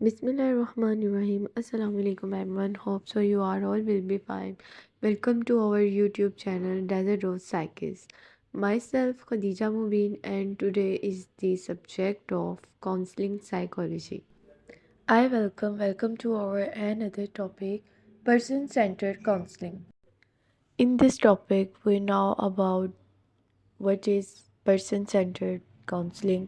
Bismillahirrahmanirrahim. Assalamu alaikum everyone. Hope so you are all will be fine. Welcome to our YouTube channel Desert Rose Psyches. Myself Khadija Mubin and today is the subject of counseling psychology. I welcome to our another topic, person-centered counseling. In this topic we know about what is person-centered counseling,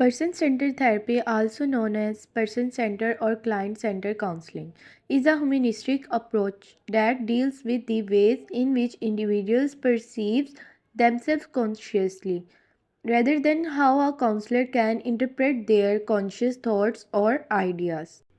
Person-centered therapy, also known as person-centered or client-centered counseling, is a humanistic approach that deals with the ways in which individuals perceive themselves consciously, rather than how a counselor can interpret their conscious thoughts or ideas.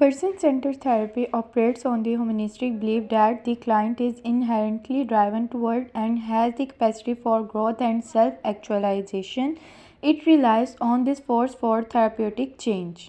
Person-centered therapy operates on the humanistic belief that the client is inherently driven toward and has the capacity for growth and self-actualization. It relies on this force for therapeutic change.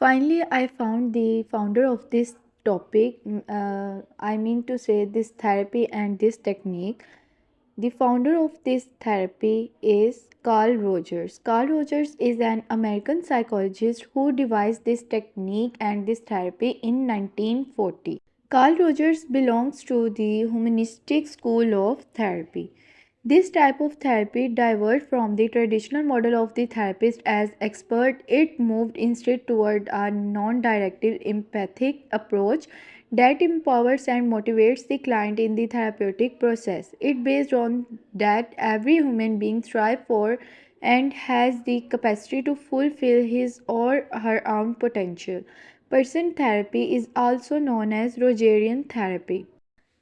Finally, I found the founder of this topic, I mean to say this therapy and this technique. The founder of this therapy is Carl Rogers. Carl Rogers is an American psychologist who devised this technique and this therapy in 1940. Carl Rogers belongs to the humanistic school of therapy. This type of therapy diverged from the traditional model of the therapist as expert. It moved instead toward a non-directive empathic approach that empowers and motivates the client in the therapeutic process. It based on that every human being strives for and has the capacity to fulfill his or her own potential. Person therapy is also known as Rogerian therapy.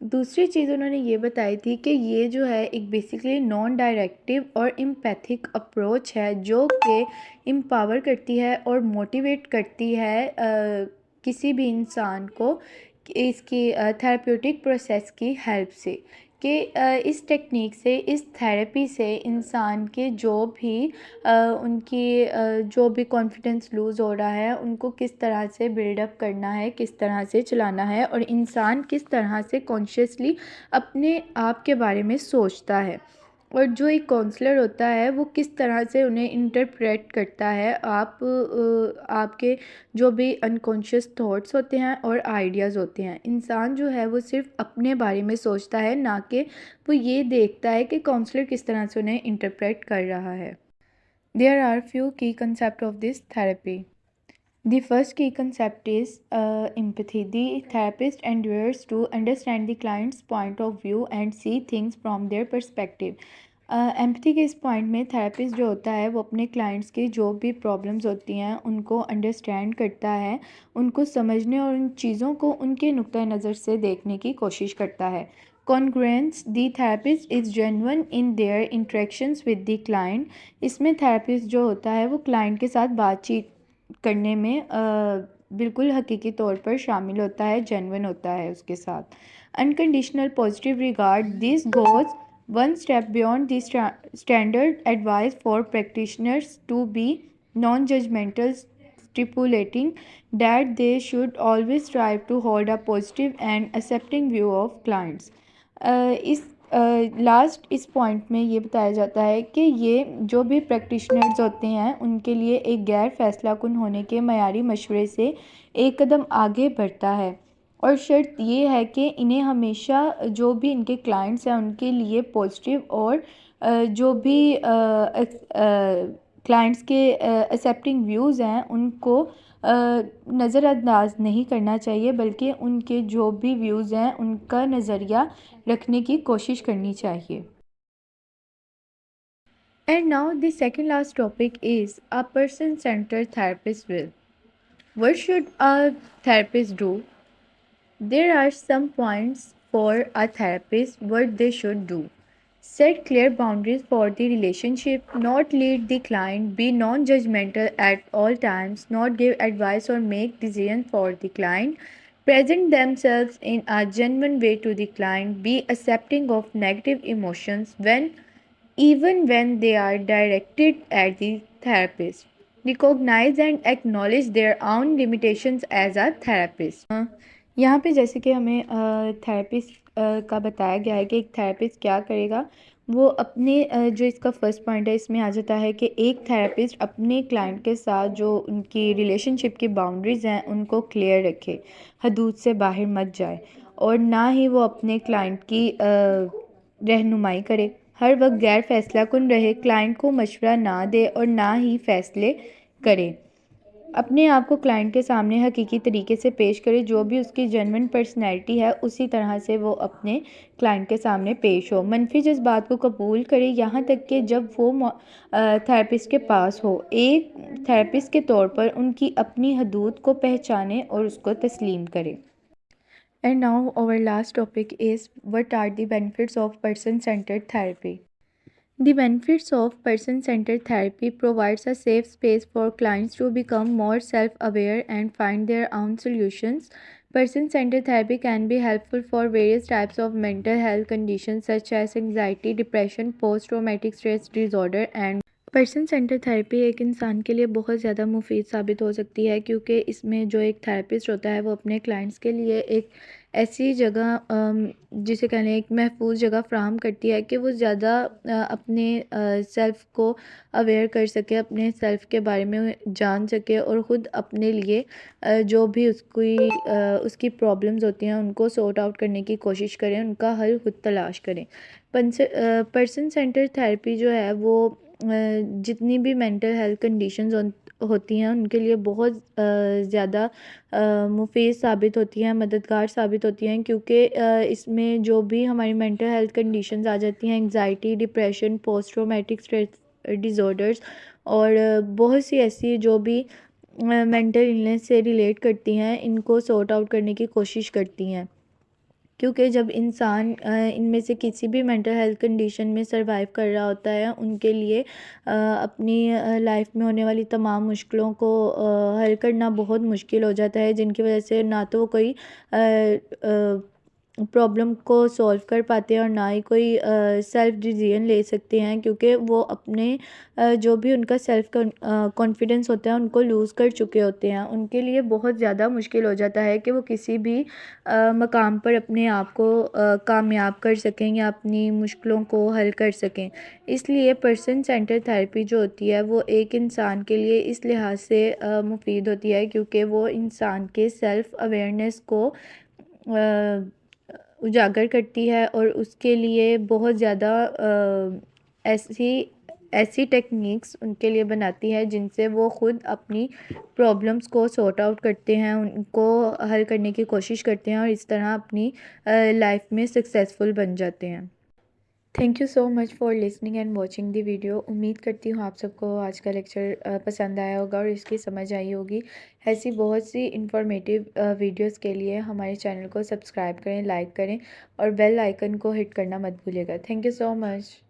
دوسری چیز انہوں نے یہ بتائی تھی کہ یہ جو ہے ایک بیسیکلی نان ڈائریکٹیو اور امپیتھک اپروچ ہے جو کہ امپاور کرتی ہے اور موٹیویٹ کرتی ہے کسی بھی انسان کو اس کی تھراپیوٹک پروسیس کی ہیلپ سے، کہ اس ٹیکنیک سے، اس تھیراپی سے انسان کے جو بھی ان کی جو بھی کانفیڈنس لوز ہو رہا ہے ان کو کس طرح سے بلڈ اپ کرنا ہے، کس طرح سے چلانا ہے، اور انسان کس طرح سے کانشیسلی اپنے آپ کے بارے میں سوچتا ہے، اور جو ایک کونسلر ہوتا ہے وہ کس طرح سے انہیں انٹرپریٹ کرتا ہے آپ کے جو بھی انکانشیس تھاٹس ہوتے ہیں اور آئیڈیاز ہوتے ہیں۔ انسان جو ہے وہ صرف اپنے بارے میں سوچتا ہے، نہ کہ وہ یہ دیکھتا ہے کہ کونسلر کس طرح سے انہیں انٹرپریٹ کر رہا ہے۔ There are few key concepts of this therapy. The first key concept is empathy. The therapist endeavors to understand the client's point of view and see things from their perspective. Empathy کے اس point میں therapist جو ہوتا ہے وہ اپنے clients کی جو بھی پرابلمس ہوتی ہیں ان کو انڈرسٹینڈ کرتا ہے، ان کو سمجھنے اور ان چیزوں کو ان کے نقطۂ نظر سے دیکھنے کی کوشش کرتا ہے۔ Congruence. The therapist is genuine in their interactions with the client. اس میں تھراپسٹ جو ہوتا ہے وہ کلائنٹ کے ساتھ بات چیت کرنے میں بالکل حقیقی طور پر شامل ہوتا ہے، جینون ہوتا ہے اس کے ساتھ۔ Unconditional positive regard. This goes one step beyond the standard advice for practitioners to be non-judgmental, stipulating that they should always strive to hold a positive and accepting view of clients. اس last اس point میں یہ بتایا جاتا ہے کہ یہ جو بھی پریکٹیشنرز ہوتے ہیں ان کے لیے ایک غیر فیصلہ کن ہونے کے معیاری مشورے سے ایک قدم آگے بڑھتا ہے، اور شرط یہ ہے کہ انہیں ہمیشہ جو بھی ان کے کلائنٹس ہیں ان کے لیے پازیٹیو اور جو بھی کلائنٹس کے ایکسیپٹنگ ویوز ہیں ان کو نظر انداز نہیں کرنا چاہیے، بلکہ ان کے جو بھی ویوز ہیں ان کا نظریہ رکھنے کی کوشش کرنی چاہیے۔ And now the second last topic is a person-centered therapist will. What should a therapist do? There are some points for a therapist what they should do. Set clear boundaries for the relationship, not lead the client, be non-judgmental at all times, not give advice or make decisions for the client, present themselves in a genuine way to the client, be accepting of negative emotions even when they are directed at the therapist. Recognize and acknowledge their own limitations as a therapist. یہاں پہ جیسے کہ ہمیں therapist کا بتایا گیا ہے کہ ایک تھراپسٹ کیا کرے گا، وہ اپنے جو اس کا فرسٹ پوائنٹ ہے اس میں آ جاتا ہے کہ ایک تھراپسٹ اپنے کلائنٹ کے ساتھ جو ان کی ریلیشن شپ کی باؤنڈریز ہیں ان کو کلیئر رکھے، حدود سے باہر مت جائے، اور نہ ہی وہ اپنے کلائنٹ کی رہنمائی کرے، ہر وقت غیر فیصلہ کن رہے، کلائنٹ کو مشورہ نہ دے اور نہ ہی فیصلے کرے، اپنے آپ کو کلائنٹ کے سامنے حقیقی طریقے سے پیش کرے، جو بھی اس کی جینوئن پرسنالٹی ہے اسی طرح سے وہ اپنے کلائنٹ کے سامنے پیش ہو، منفی جذبات کو قبول کرے یہاں تک کہ جب وہ تھراپسٹ کے پاس ہو، ایک تھراپسٹ کے طور پر ان کی اپنی حدود کو پہچانے اور اس کو تسلیم کرے۔ And now our last topic is what are the benefits of person-centered therapy? The benefits of person-centered therapy provides a safe space for clients to become more self-aware and find their own solutions. Person-centered therapy can be helpful for various types of mental health conditions such as anxiety, depression, post-traumatic stress disorder and person centre therapy ایک انسان کے لیے بہت زیادہ مفید ثابت ہو سکتی ہے، کیونکہ اس میں جو ایک تھراپسٹ ہوتا ہے وہ اپنے کلائنٹس کے لیے ایک ایسی جگہ جسے کہہ لیں ایک محفوظ جگہ فراہم کرتی ہے کہ وہ زیادہ اپنے سیلف کو اویئر کر سکے، اپنے سیلف کے بارے میں جان سکے اور خود اپنے لیے جو بھی اس کی پرابلمز ہوتی ہیں ان کو سورٹ آؤٹ کرنے کی کوشش کریں، ان کا حل خود تلاش کریں۔ پرسن سینٹر تھراپی جو ہے وہ جتنی بھی مینٹل ہیلتھ کنڈیشنز ہوتی ہیں ان کے لیے بہت زیادہ مفید ثابت ہوتی ہیں، مددگار ثابت ہوتی ہیں، کیونکہ اس میں جو بھی ہماری مینٹل ہیلتھ کنڈیشنز آ جاتی ہیں، anxiety, depression, post traumatic stress disorders اور بہت سی ایسی جو بھی مینٹل النیس سے ریلیٹ کرتی ہیں، ان کو سورٹ آؤٹ کرنے کی کوشش کرتی ہیں۔ کیونکہ جب انسان ان میں سے کسی بھی مینٹل ہیلتھ کنڈیشن میں سروائیو کر رہا ہوتا ہے، ان کے لیے اپنی لائف میں ہونے والی تمام مشکلوں کو حل کرنا بہت مشکل ہو جاتا ہے، جن کی وجہ سے نہ تو وہ کوئی پرابلم کو سولو کر پاتے ہیں اور نہ ہی کوئی سیلف ڈیسیژن لے سکتے ہیں، کیونکہ وہ اپنے جو بھی ان کا سیلف کانفیڈنس ہوتا ہے ان کو لوز کر چکے ہوتے ہیں۔ ان کے لیے بہت زیادہ مشکل ہو جاتا ہے کہ وہ کسی بھی مقام پر اپنے آپ کو کامیاب کر سکیں یا اپنی مشکلوں کو حل کر سکیں۔ اس لیے پرسن سینٹر تھراپی جو ہوتی ہے وہ ایک انسان کے لیے اس لحاظ سے مفید ہوتی ہے کیونکہ وہ انسان کے سیلف اویئرنیس کو اجاگر کرتی ہے اور اس کے لیے بہت زیادہ ایسی ٹیکنیکس ان کے لیے بناتی ہے جن سے وہ خود اپنی پرابلمس کو سارٹ آؤٹ کرتے ہیں، ان کو حل کرنے کی کوشش کرتے ہیں اور اس طرح اپنی لائف میں سکسیزفل بن جاتے ہیں۔ Thank you so much for listening and watching the video. امید کرتی ہوں آپ سب کو آج کا لیکچر پسند آیا ہوگا اور اس کی سمجھ آئی ہوگی۔ ایسی بہت سی انفارمیٹیو ویڈیوز کے لیے ہمارے چینل کو سبسکرائب کریں، لائک کریں اور بیل آئیکن کو ہٹ کرنا مت بھولیے گا۔ Thank you so much.